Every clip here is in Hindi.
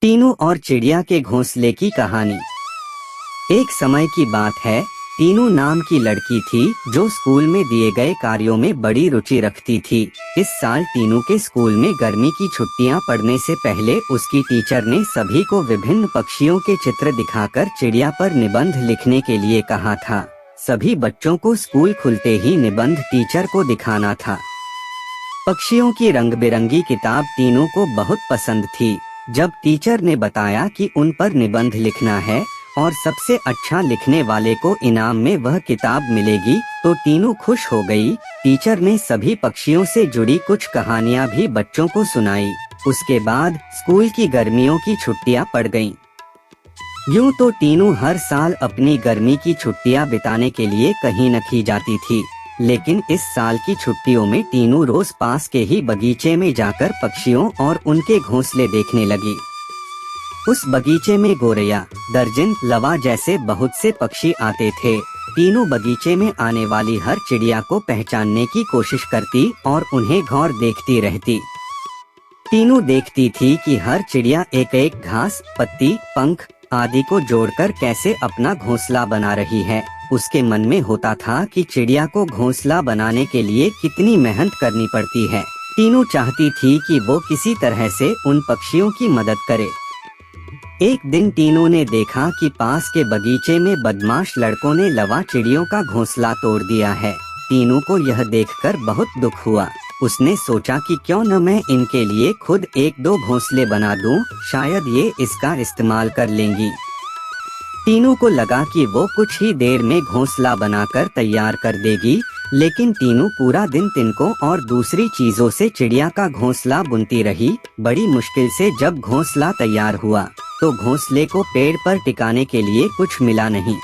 टीनू और चिड़िया के घोंसले की कहानी। एक समय की बात है, टीनू नाम की लड़की थी जो स्कूल में दिए गए कार्यों में बड़ी रुचि रखती थी। इस साल टीनू के स्कूल में गर्मी की छुट्टियां पड़ने से पहले उसकी टीचर ने सभी को विभिन्न पक्षियों के चित्र दिखाकर चिड़िया पर निबंध लिखने के लिए कहा था। सभी बच्चों को स्कूल खुलते ही निबंध टीचर को दिखाना था। पक्षियों की रंग बिरंगी किताब टीनू को बहुत पसंद थी। जब टीचर ने बताया कि उन पर निबंध लिखना है और सबसे अच्छा लिखने वाले को इनाम में वह किताब मिलेगी, तो टीनू खुश हो गई। टीचर ने सभी पक्षियों से जुड़ी कुछ कहानियां भी बच्चों को सुनाई। उसके बाद स्कूल की गर्मियों की छुट्टियां पड़ गईं। यूं तो टीनू हर साल अपनी गर्मी की छुट्टियां बिताने के लिए कहीं न कहीं जाती थी, लेकिन इस साल की छुट्टियों में टीनू रोज पास के ही बगीचे में जाकर पक्षियों और उनके घोंसले देखने लगी। उस बगीचे में गोरैया, दर्जन, लवा जैसे बहुत से पक्षी आते थे। टीनू बगीचे में आने वाली हर चिड़िया को पहचानने की कोशिश करती और उन्हें गौर देखती रहती। टीनू देखती थी कि हर चिड़िया एक एक घास, पत्ती, पंख आदि को जोड़कर कैसे अपना घोंसला बना रही है। उसके मन में होता था कि चिड़िया को घोंसला बनाने के लिए कितनी मेहनत करनी पड़ती है। टीनू चाहती थी कि वो किसी तरह से उन पक्षियों की मदद करे। एक दिन टीनू ने देखा कि पास के बगीचे में बदमाश लड़कों ने लवा चिड़ियों का घोंसला तोड़ दिया है। टीनू को यह देखकर बहुत दुख हुआ। उसने सोचा कि क्यों न मैं इनके लिए खुद एक दो घोंसले बना दूं, शायद ये इसका इस्तेमाल कर लेंगी। टीनू को लगा कि वो कुछ ही देर में घोंसला बनाकर तैयार कर देगी, लेकिन टीनू पूरा दिन तिनकों और दूसरी चीजों से चिड़िया का घोंसला बुनती रही। बड़ी मुश्किल से जब घोंसला तैयार हुआ, तो घोंसले को पेड़ पर टिकाने के लिए कुछ मिला नहीं।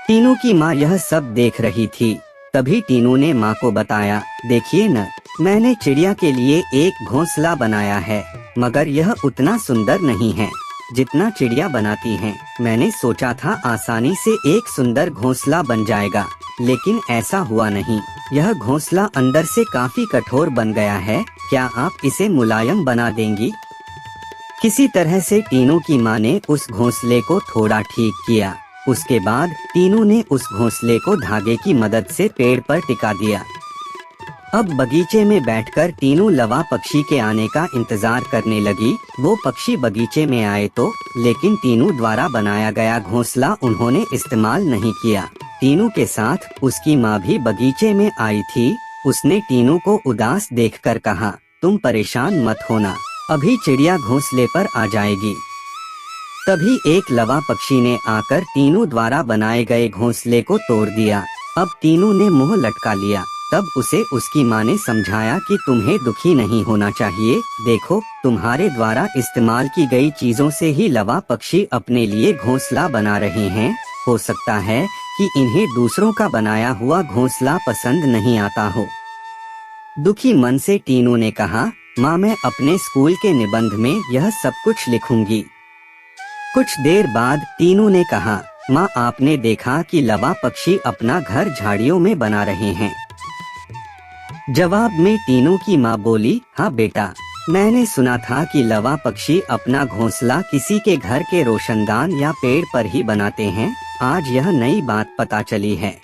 टीनू की माँ यह सब देख रही थी। तभी टीनू ने माँ को बताया, देखिए न, मैंने चिड़िया के लिए एक घोंसला बनाया है, मगर यह उतना सुंदर नहीं है जितना चिड़िया बनाती हैं। मैंने सोचा था आसानी से एक सुंदर घोंसला बन जाएगा, लेकिन ऐसा हुआ नहीं। यह घोंसला अंदर से काफी कठोर बन गया है। क्या आप इसे मुलायम बना देंगी? किसी तरह से टीनू की माँ ने उस घोंसले को थोड़ा ठीक किया। उसके बाद टीनू ने उस घोंसले को धागे की मदद से पेड़ पर टिका दिया। अब बगीचे में बैठकर टीनू लवा पक्षी के आने का इंतजार करने लगी। वो पक्षी बगीचे में आए तो, लेकिन टीनू द्वारा बनाया गया घोंसला उन्होंने इस्तेमाल नहीं किया। टीनू के साथ उसकी माँ भी बगीचे में आई थी। उसने टीनू को उदास देखकर कहा, तुम परेशान मत होना, अभी चिड़िया घोंसले पर आ जाएगी। तभी एक लवा पक्षी ने आकर टीनू द्वारा बनाए गए घोंसले को तोड़ दिया। अब टीनू ने मुंह लटका लिया। तब उसे उसकी माँ ने समझाया कि तुम्हें दुखी नहीं होना चाहिए। देखो, तुम्हारे द्वारा इस्तेमाल की गई चीजों से ही लवा पक्षी अपने लिए घोंसला बना रहे हैं। हो सकता है कि इन्हें दूसरों का बनाया हुआ घोंसला पसंद नहीं आता हो। दुखी मन से टीनू ने कहा, माँ, मैं अपने स्कूल के निबंध में यह सब कुछ लिखूंगी। कुछ देर बाद टीनू ने कहा, माँ, आपने देखा कि लवा पक्षी अपना घर झाड़ियों में बना रहे हैं? जवाब में टीनू की माँ बोली, हाँ बेटा, मैंने सुना था कि लवा पक्षी अपना घोंसला किसी के घर के रोशनदान या पेड़ पर ही बनाते हैं। आज यह नई बात पता चली है।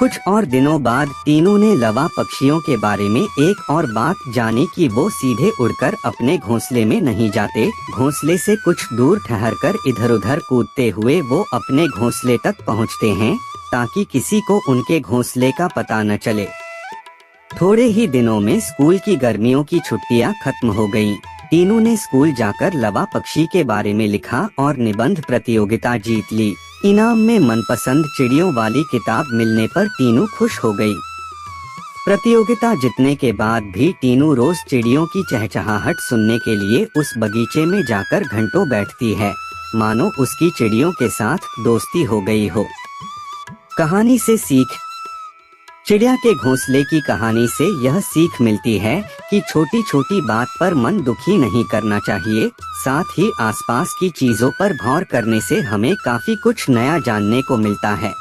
कुछ और दिनों बाद टीनू ने लवा पक्षियों के बारे में एक और बात जानी कि वो सीधे उड़कर अपने घोंसले में नहीं जाते। घोंसले से कुछ दूर ठहरकर इधर उधर कूदते हुए वो अपने घोंसले तक पहुँचते हैं, ताकि किसी को उनके घोंसले का पता न चले। थोड़े ही दिनों में स्कूल की गर्मियों की छुट्टियां खत्म हो गईं। टीनू ने स्कूल जाकर लवा पक्षी के बारे में लिखा और निबंध प्रतियोगिता जीत ली। इनाम में मनपसंद चिड़ियों वाली किताब मिलने पर टीनू खुश हो गई। प्रतियोगिता जीतने के बाद भी टीनू रोज चिड़ियों की चहचहाहट सुनने के लिए उस बगीचे में जाकर घंटों बैठती है, मानो उसकी चिड़ियों के साथ दोस्ती हो गई हो। कहानी से सीख। चिड़िया के घोंसले की कहानी से यह सीख मिलती है कि छोटी छोटी बात पर मन दुखी नहीं करना चाहिए। साथ ही आसपास की चीजों पर गौर करने से हमें काफी कुछ नया जानने को मिलता है।